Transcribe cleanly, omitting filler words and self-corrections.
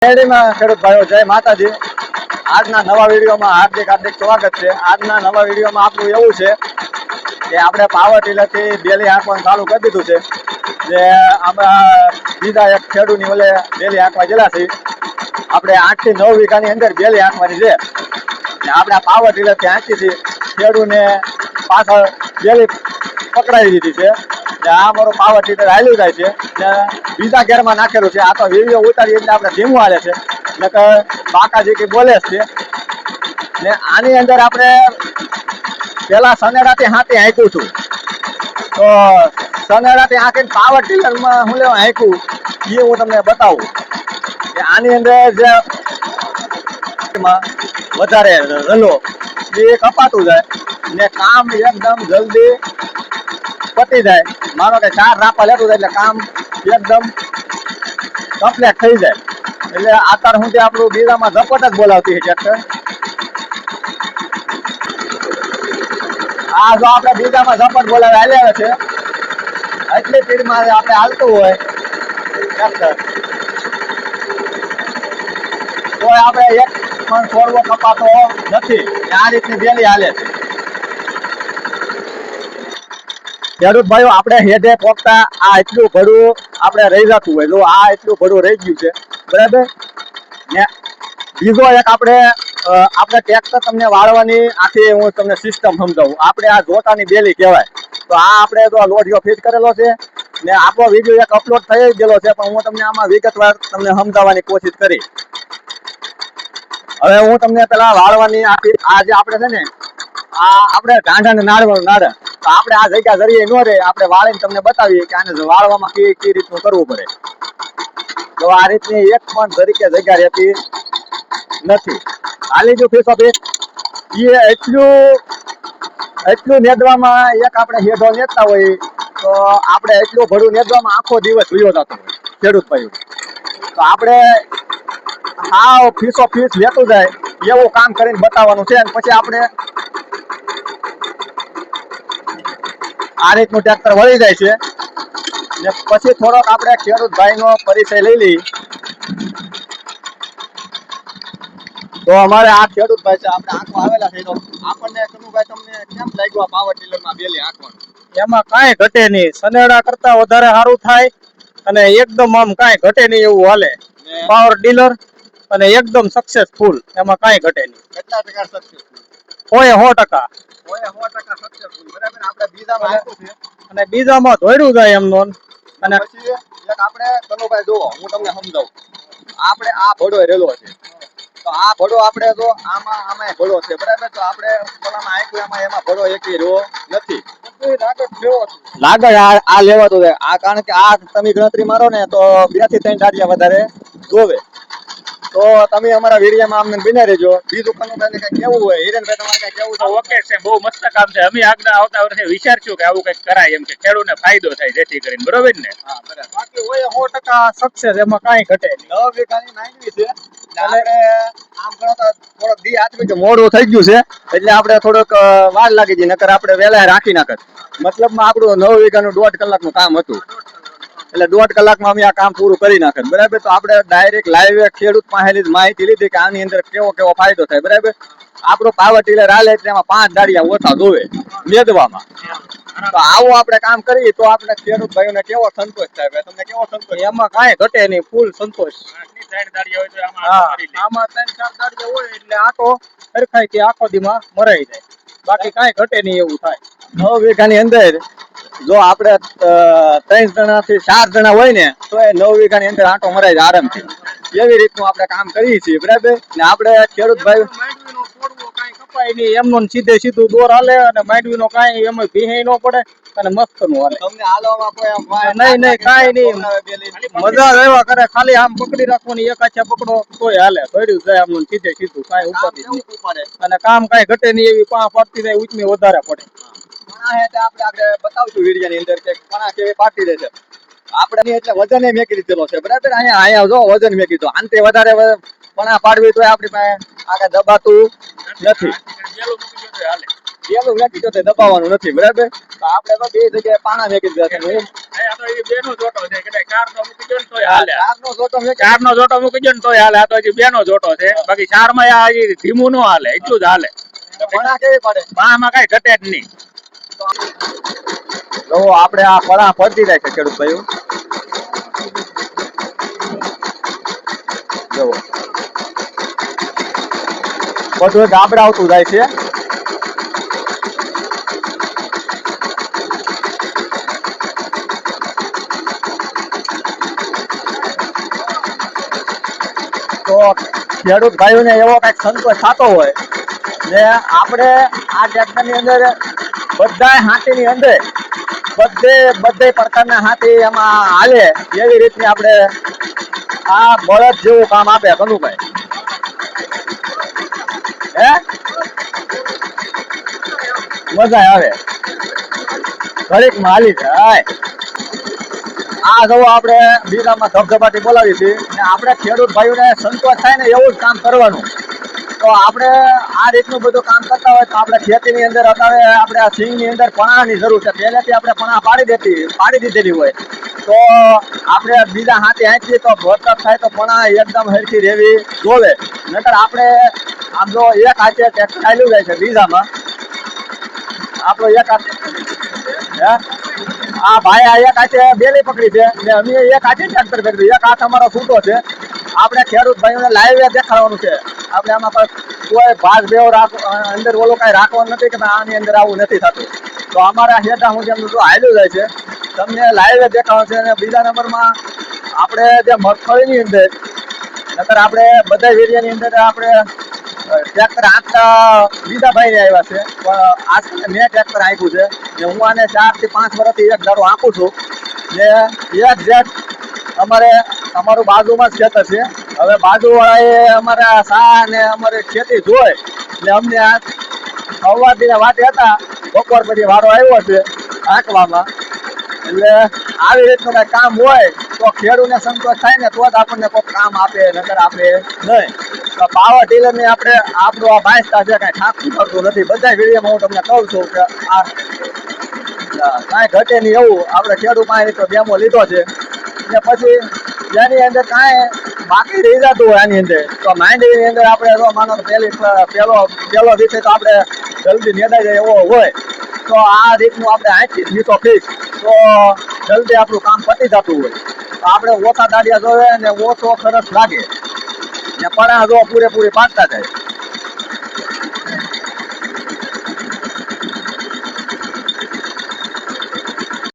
ખેડૂત ભાઈઓ જય માતાજી। આજના નવા વિડીયોમાં હાર્દિક સ્વાગત છે। આજના નવા વિડીયોમાં આપણું એવું છે કે આપણે પાવર ટીલરથી બેલી હાંકવાનું ચાલુ કરી દીધું છે। જે આપણા બીજા એક ખેડૂતની ઓલે બેલી હાંકવા ગયેલા છે। આપણે 8 થી 9 વીઘાની અંદર બેલી હાંકવાની છે ને આપણે પાવર ટીલરથી હાંકી છે। ખેડૂતને પાછળ બેલી પકડાવી દીધી છે। આ મારું પાવર ટીલર હાલ્યું જાય છે ને બીજા ગેરમાં નાખેલું છે। આ તો વિડીયો ઉતારી એટલે આપણે ધીમું હાલે છે નકર બાકાજી કે બોલે છે ને આની અંદર આપણે પેલા સનેડાથી હાથી હાંક્યું હતું। તો સનેડાથી હાંકીને પાવર ટીલરમાં હું લેવા હાંક્યું એ હું તમને બતાવું કે આની અંદર જે વધારે રલો એ કપાતું જાય ને કામ એકદમ જલ્દી પતી જાય। માનો કે 4 રાપા લેતું જાય એટલે કામ એકદમ કમ્પ્લીટ થઈ જાય। એટલે અત્યાર સુધી આપણું બીજામાં ઝપટ જ બોલાવતી છે ટ્રેક્ટર। આ જો આપણે બીજામાં ઝપટ બોલાવે હાલે આવે છે એટલી સ્પીડમાં આપણે હાલતું હોય ટ્રેક્ટર તો આપણે એક પણ છોડવો કપાતો નથી। આ રીતની બેલી હાલે છે। ખેડૂત ભાઈઓ આપણે હેઠે પોકતા આ એટલું ભડું આપણે રહી જતું હોય, જો આ એટલું ભડું રહી ગયું છે બરાબર ને બીજો એક આપણે ટ્રેક્ટર તમને વાળવાની આખી હું તમને સિસ્ટમ સમજાવું। આપણે આ જોટાની બેલી કહેવાય। તો આ આપણે તો લોઢિયો ફિટ કરેલો છે ને આપણો વિડીયો એક અપલોડ થઈ ગયેલો છે પણ હું તમને આમાં વિગતવાર તમને સમજાવવાની કોશિશ કરી। હવે હું તમને પેલા વાળવાની આખી આ જે આપણે છે ને આ આપણે ઢાંઢાને નાડવાનું નાડે તો આપણે આ જગ્યા જરીએ ન રહે આપણે વાળીને તમને બતાવીએ કે આને વાળવામાં કઈ રીતનું કરવું પડે। તો આ રીતની એક પણ તરીકે જગ્યા રહેતી નથી। હાલી જો ફીસો ફીસ એ એટલું નેદવામાં એક આપણે હેઠો નેદતા હોય તો આપણે એટલું ભડું નેદવામાં આખો દિવસ વયો જતો હોય ખેડૂત ભાઈઓ। તો આપણે આ ફીસો ફીસ લેતું જાય એવું કામ કરીને બતાવવાનું છે અને પછી આપણે આ રીતનું ટ્રેક્ટર વળી જાય છે ને પછી થોડોક આપણે ખેડૂત ભાઈનો પરિચય લઈ લઈ। તો અમારે આ ખેડૂત ભાઈ છે આપણે આંખો આવેલા છે। તો આપણને કનુભાઈ તમને કેમ લાગ્યું આ પાવર ટીલરમાં બેલી આંખવાનું? એમાં કાંઈ ઘટે નહીં, સનેડા કરતા વધારે સારું થાય અને એકદમ આમ કાંઈ ઘટે નહીં એવું હાલે પાવર ડીલર અને એકદમ સક્સેસફુલ। એમાં કાંઈ ઘટે નહીં। કેટલા ટકા સક્સેસફુલ? 100%। 100% સક્સેસફુલ બરાબર। આપણે બીજામાં આપ્યું છે અને બીજામાં ધોડ્યું જાય એમનો અને પછી એક આપણે કનુભાઈ જુઓ હું તમને સમજાવું। આપણે આ ભડો રેલો છે તો આ ભડો આપણે જો આમાં ભડો છે બરાબર। તો આપણે પેલામાં આપ્યું એમાં ભડો એકી રહ્યો નથી લાગડ આ લેવાતો જાય આ કારણ કે આ તમે ગણતરી મારો ને તો 2 થી 3 દાડિયા વધારે જોવે। તો તમે અમારા વિડીયોમાં અમને બિના રહેજો। બીજું કનુભાઈને કઈ કેવું હોય હિરેનભાઈ તમારે કઈ કેવું? ઓકે છે, બહુ મસ્ત કામ છે। અમે આગળ આવતા વર્ષે વિચારશું કે આવું કઈક કરાય એમ કે ખેડૂતને ફાયદો થાય જેથી કરીને બરોબર ને? હા બરાબર। બાકી હોય 100% સક્સેસ, એમાં કાંઈ ઘટે નહીં। 9 વીઘાની માંગવી છે આપણે આમ ગણો તો થોડોક દી આથમી કે મોડું થઈ ગયું છે એટલે આપણે થોડોક વાર લાગી ગઈ નકર આપણે વહેલા રાખી નાખત। મતલબમાં આપણું 9 વીઘાનું 1.5 કલાકનું કામ હતું એટલે 1.5 કલાકમાં અમે આ કામ પૂરું કરી નાખત બરાબર। તો આપણે ડાયરેક્ટ લાઈવ ખેડૂત પાસેથી માહિતી લીધી કે આની અંદર કેવો ફાયદો થાય બરાબર। આપણો પાવર ટીલર હાલે એટલે એમાં 5 દાડિયા ઓછા જોવે મેદવામાં। તો આવું આપણે કામ કરીએ તો આપણે ખેડૂત ભાઈઓને કેવો સંતોષ થાય ભાઈ? તમને કેવો સંતોષ? એમાં કાંઈ ઘટે નહીં, ફૂલ સંતોષ। આમાં 3-4 દાડિયા હોય એટલે આટો સરખાઈ કે આખો દીમાં મરાઈ જાય, બાકી કાંઈ ઘટે નહીં એવું થાય। 9 વીઘાની અંદર જો આપણે 3 જણાથી 4 જણા હોય ને તો એ 9 વીઘાની અંદર આંટો મરાઈ જાય આરામથી। એવી રીતનું આપણે કામ કરીએ છીએ બરાબર ને આપણે ખેડૂત ભાઈ એમનો સીધે સીધું દોર હાલે અને માંડવીનો કાંઈ એમાં ભીહે ન પડે અને મસ્ત નું હાલે। તમને હાલવામાં કોઈ નહીં કાંઈ નહીં, મજા રહેવા કરે। ખાલી આમ પકડી રાખવાની, એક હાથે પકડો તોય હાલે, ભર્યું જાય આમનું સીધે સીધું, કાંઈ ઉપાધિ અને કામ કાંઈ ઘટે નહીં એવી પાંચ પડતી જાય, ઉચમી વધારે પડે। આપણે બતાવશું વિડીયોની અંદર કે કણા કેવી પાટી દે છે આપણે એટલે વજન મેકી દીધેલો છે બરાબર। અહીંયા જો વજન મેકી દો આનથી વધારે પણ પાડવી તો આપણી પાસે આગળ દબાતું નથી। પેલું વેચી જો તે દબાવવાનું નથી બરાબર. તો આપણે તો બે જગ્યાએ પાણા વેચી દીધા છે. હું આ તો હજી બેનો જોટો છે કે ચારનો મૂકી દો ને તોય હાલે. ચારનો જોટો વેચી ચારનો જોટો મૂકી દો ને તોય હાલે. આ તો હજી બેનો જોટો છે. બાકી ચારમાં આ હજી ધીમું ન હાલે, એટલું જ હાલે. પણા કેવી પડે પામાં કઈ ઘટે જ નહીં. તો આપણે આ પણા પડતી જાય છે ખેડૂત ભાઈઓ. જુઓ બધું ગાબડા આવતું જાય છે. તો ખેડૂત ભાઈઓને એવો કઈક સંતોષ થતો હોય ને આપણે આ ટ્રેક્ટરની અંદર બધાય હાથીની અંદર બધે પ્રકારના હાથી એમાં હાલે એવી રીતની આપણે આ બળદ જેવું કામ આપે કનુભાઈ. હે મજા આવે ઘડીક માં હાલી જાય. આ જો આપણે બીજામાં ધબધબાટી બોલાવી હતી ને આપણે ખેડૂત ભાઈઓને સંતોષ થાય ને એવું જ કામ કરવાનું. તો આપણે આ રીતનું બધું કામ કરતા હોય તો આપણે ખેતીની અંદર અત્યારે આપણે આ સિંગની અંદર પણાની જરૂર છે. પહેલેથી આપણે પણા પાડી દીધેલી હોય તો આપણે બીજા હાથે આંચીએ તો ભરતક થાય તો પણા એકદમ હરખી રહેવી જોવે. નકર આપણે આમ જો એક હાથે ટ્રેક્ટર ચાલ્યું જાય છે બીજામાં આપણો એક હાથ હે આ ભાઈ આ એક હાથે બેલી પકડી છે ને અમે એક હાથે ટ્રેક્ટર પકડી. એક હાથ અમારો છૂટો છે. આપણે ખેડૂત ભાઈઓને લાઈવ દેખાડવાનું છે. આપણે આમાં કોઈ ભાગ બેવ અંદર ઓલો કઈ રાખવાનું નથી કે આની અંદર આવું નથી થતું. તો અમારા હેઠા હું જેમ હાલ્યું જાય છે તમને લાઈવ દેખાડવાનું છે. અને બીજા નંબરમાં આપણે જે મગફળીની અંદર નકર આપણે બધા એરિયાની અંદર આપણે ટ્રેક્ટર આંકતા બીજા ભાઈ આવ્યા છે પણ આજકાલ મેં ટ્રેક્ટર આંક્યું છે ને હું આને 4 થી 5 વર્ષથી એક દાડો આંકું છું ને એક જેટ અમારે અમારું બાજુમાં જ ખેતર છે. હવે બાજુવાળાએ અમારા સા ને અમારી ખેતી જોઈ ને અમને આ સવારથી વાતે હતા બપોર પછી વારો આવ્યો છે આંકવામાં. એટલે આવી રીતનું કઈ કામ હોય તો ખેડૂતને સંતોષ થાય ને તો જ આપણને કોઈ કામ આપે નકર આપે નહીં. તો પાવર ટીલરની આપણે આપણું આ બાયસતા છે કાંઈ ઠાકું કરતું નથી. બધા વિડીયોમાં હું તમને કહું છું કે આ કાંઈ ઘટે નહીં એવું આપણે ખેડૂત પાસે તો ડેમો લીધો છે ને પછી જેની અંદર કાંઈ બાકી રહી જતું હોય આની અંદર તો માંડવીની અંદર આપણે જો માનો પહેલો દિવસે તો આપણે જલ્દી મેદાઈ જાય એવો હોય તો આ રીતનું આપણે આંચી લીધો ફિક્સ તો જલ્દી આપણું કામ પતી જતું હોય. તો આપણે ઓછા દાડિયા જોવે ને ઓછો ખર્ચ લાગે ને પણ જો પૂરેપૂરી પાડતા જાય.